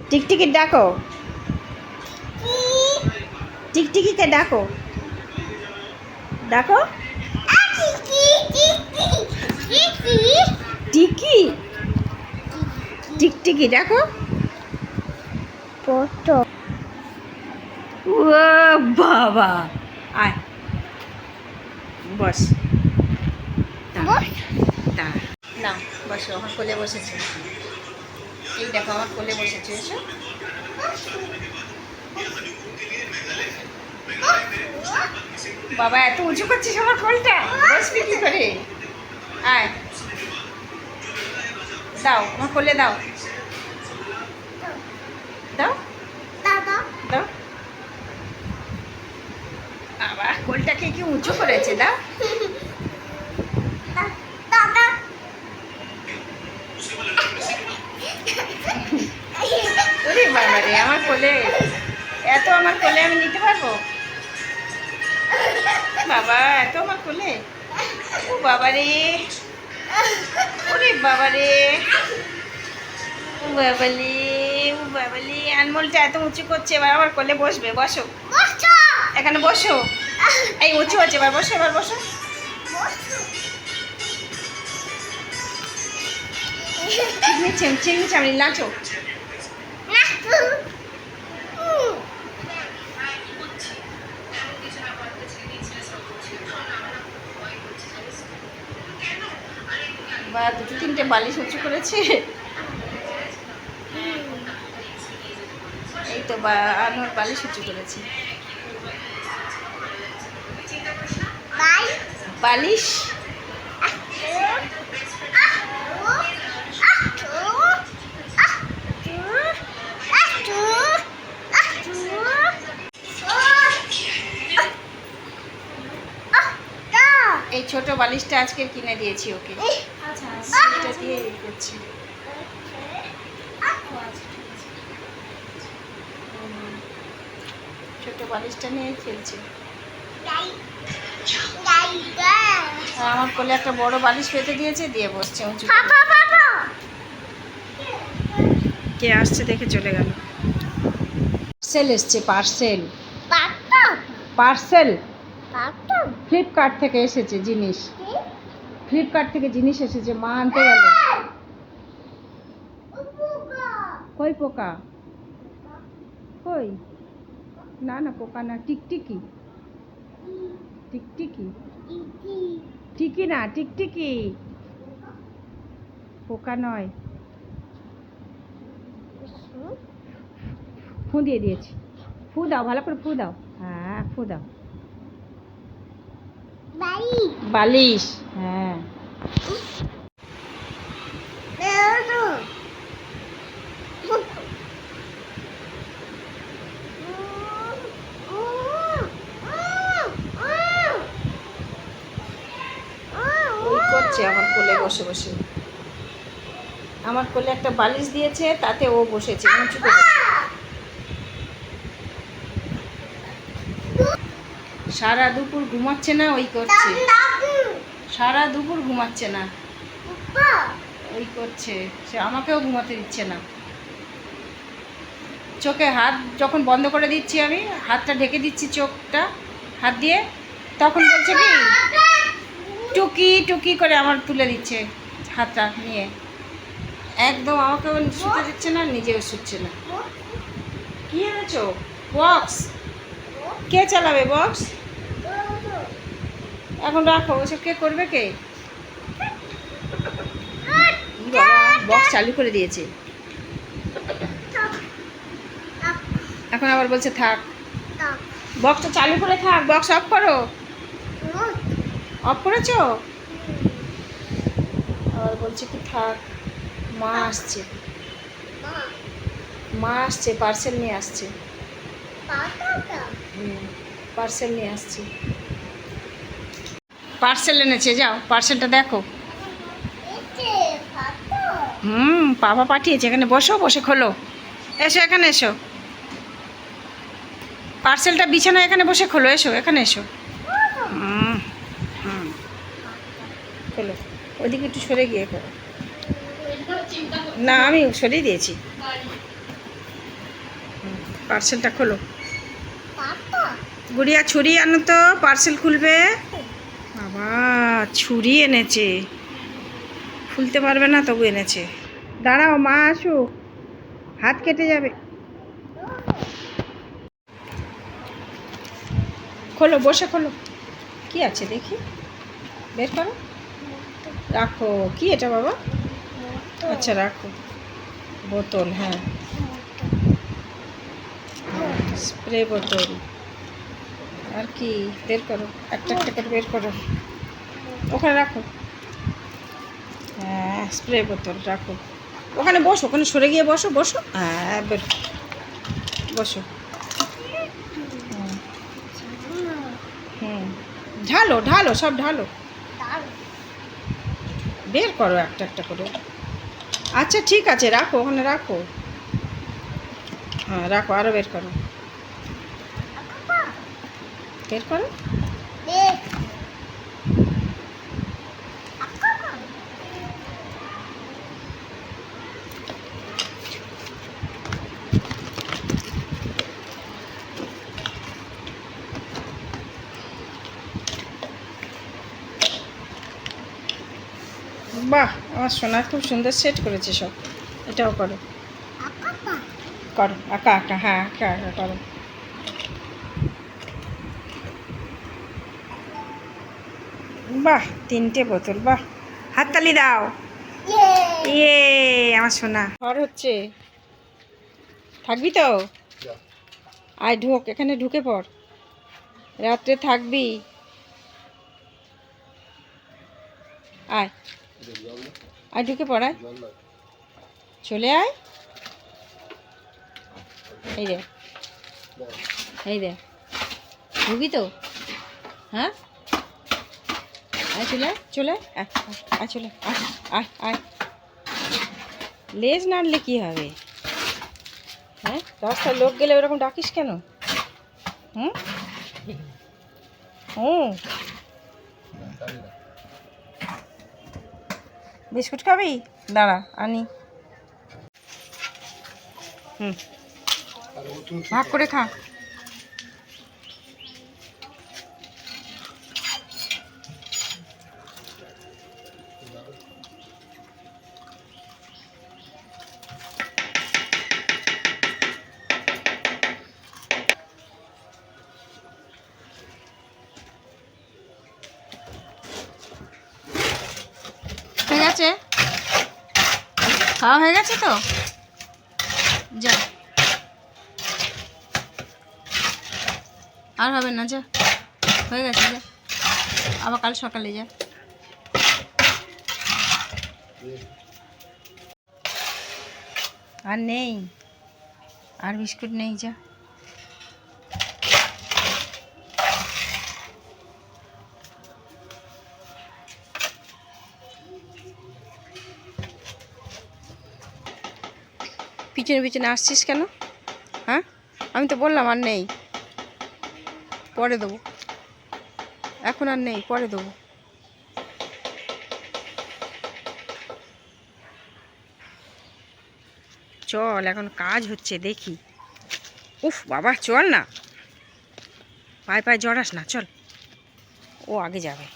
টিকটিকি ডাকো, টিকটিকিকে ডাকো, ডাকো। টিকি, টিকটিকি ডাকো। ও বাবা, আয় বস, না বসো, আমার কোলে বসেছে। এই দেখো আমার কোলে বসেছে, এসো। বাবা এত উঁচু করছিস আমার কোলটা, বসবি কি করে? আয়, দাও আমার কোলে দাও, দাও দাও। বাবা কোলটাকে কি উঁচু করেছে, দাও। ওরে বাবা রে, আমার কোলে এত, আমার কোলে আমি নিতে পারবো? বাবা এত আমার কোলে, ও বাবা রে, ওরে বাবা রে, ও বাবালি, ও বাবালি, আনমোলটা এত উঁচু করছে। এবার আমার কোলে বসবে, বসো এখানে, বসো। এই উঁচু হচ্ছে, এবার বসো, এবার বসো। চিংড়ি চামড়ি নাচো। বা দুটো তিনটে বালিশ উঁচু করেছে। এই তো আনোর বালিশ উঁচু করেছে, বালিশ। এই ছোট বালিশটা আজকে কিনে দিয়েছি ওকে, সেটা দিয়ে করছি। ছোট বালিশটা নিয়ে খেলছে। আর আমার কোলে একটা বড় বালিশ পেতে দিয়েছে, দিয়ে বসছে উঁচু। কে আসছে দেখে চলে গেল। পার্সেল এসছে, পার্সেল, পার্সেল ফ্লিপকার্ট থেকে এসেছে জিনিস, ফ্লিপকার্ট থেকে জিনিস এসেছে, মা আনতে গেল। কই পোকা, কই? না না পোকা না, টিকটিকি, টিকটিকি, টিকি না, টিকটিকি, পোকা নয়। ফু দিয়ে দিয়েছি, ফু দাও, ভালো করে ফু দাও। হ্যাঁ ফু দাও। বালিশ, হ্যাঁ। ওই করছে আমার কোলে বসে বসে, আমার কোলে একটা বালিশ দিয়েছে, তাতে ও বসেছে উঁচু করেছে। সারা দুপুর ঘুমাচ্ছে না, ওই করছে, সারা দুপুর ঘুমাচ্ছে না, ওই করছে। সে আমাকেও ঘুমাতে দিচ্ছে না। চোখে হাত যখন বন্ধ করে দিচ্ছি, আমি হাতটা ঢেকে দিচ্ছি চোখটা হাত দিয়ে, তখন বলছে কি টুকি টুকি করে আমার তুলে দিচ্ছে হাতটা নিয়ে, একদম আমাকেও শুতে দিচ্ছে না, নিজেও শুচ্ছে না। কি এনেছো? বক্স? কে চালাবে বক্স? এখন রাখো, ওসব কে করবে, কে? বক্স চালু করে দিয়েছে, এখন আবার বলছে থাক। বক্সটা চালু করে থাক, বক্স অফ করো। অফ করেছো? আবার বলছে কি থাক, মা আসছে, মা আসছে, পার্সেল নিয়ে আসছে। পার্সেল নিয়ে আসছে, পার্সেল এনেছে, যাও পার্সেলটা দেখো। বাবা পাঠিয়েছে, এখানে বসো, বসে খোলো, এসো এখানে এসো, পার্সেলটা বিছানা এখানে বসে খোলো, এসো এখানে এসো। খোলো, ওইদিকে একটু সরে গিয়ে করো। না আমি সরিয়ে দিয়েছি। পার্সেলটা খোলো। গুড়িয়া ছুরি আনো তো, পার্সেল খুলবে। বাবা ছুরি এনেছে, খুলতে পারবে না তবু এনেছে। দাঁড়াও মা আসুক, হাত কেটে যাবে। খোলো, বসে খোলো। কি আছে দেখি, বের করো, রাখো। কি এটা বাবা? আচ্ছা রাখো। বোতল, হ্যাঁ, স্প্রে বোতল। আর কি বের করো, একটা একটা করে বের করো, ওখানে রাখো। হ্যাঁ স্প্রে বোতল রাখো ওখানে। বসো, ওখানে সরে গিয়ে বসো, বসো। হ্যাঁ বের, বসো। হুম, ঢালো ঢালো, সব ঢালো, বের করো একটা একটা করে। আচ্ছা ঠিক আছে, রাখো ওখানে রাখো। হ্যাঁ রাখো, আরও বের করো, বের করো। বাহ, আমার সোনা খুব সুন্দর সেট করেছে সব। এটাও করো, করো আঁকা আঁকা, হ্যাঁ আঁকা আঁকা করো। বাহ, 3টে বোতল, বাহ, হাততালি দাও। ইয়ে, আমার সোনা। ঘর হচ্ছে, থাকবি তো? আয় ঢোক, এখানে ঢুকে পড়, রাত্রে থাকবি। আয় আয়, ঢুকে পড়, আয়, চলে আয়। এই রে, এই রে, ঢুকি তো? হ্যাঁ আয়, চলে আয়, চলে আয়, আয় চলে আয়, আয় আয়। লেজ নাড়লে কি হবে? হ্যাঁ, রাস্তায় লোক গেলে ওরকম ডাকিস কেন? হুম হুম, বিস্কুট খাবি? দাঁড়া আনি। হুম, ভাগ করে খা। হয়ে গেছে, খাওয়া হয়ে গেছে তো? যা, আর হবে না, যা, হয়ে গেছে, যা, আবার কাল সকালে যা। আর নেই, আর বিস্কুট নেই, যা। পিছনে পিছনে আসছিস কেন? হ্যাঁ, আমি তো বললাম আর নেই, পরে দেবো, এখন আর নেই, পরে দেবো। চল, এখন কাজ হচ্ছে দেখি। উফ বাবা, চল না, পায়ে পায়ে জড়াস না, চল, ও আগে যাবে।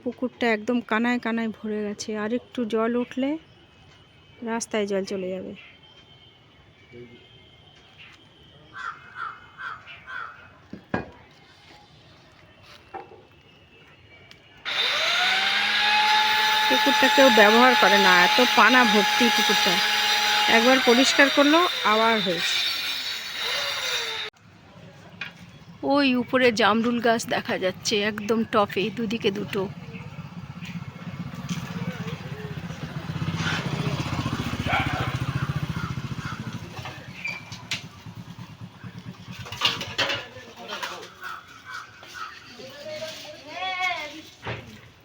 পুকুরটা একদম কানায় কানায় ভরে গেছে, আর একটু জল উঠলে রাস্তায় জল চলে যাবে। পুকুরটা কেউ ব্যবহার করে না, এত পানা ভর্তি পুকুরটা। একবার পরিষ্কার করলো আবার হয়েছে। ওই উপরে জামরুল গাছ দেখা যাচ্ছে, একদম টপে, দুদিকে দুটো।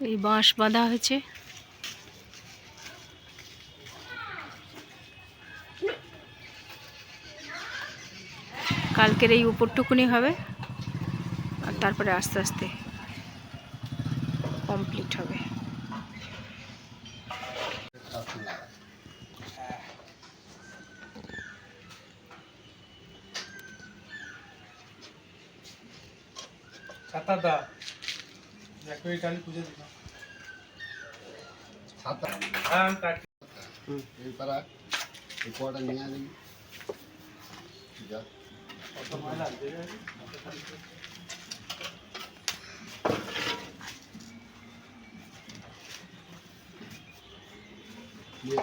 এই বাঁশ বাঁধা হয়েছে। কালকের এই উপরটুকুনি হবে, আর তারপরে আস্তে আস্তে কমপ্লিট হবে। ছাতা দা এক মিনিট আমি পুজো দিলাম। ছাতা হ্যাঁ আমি কাটছি। এই পারা এই কোয়াটা নিয়ে আসবি যা কত ময়লা আছে নিয়ে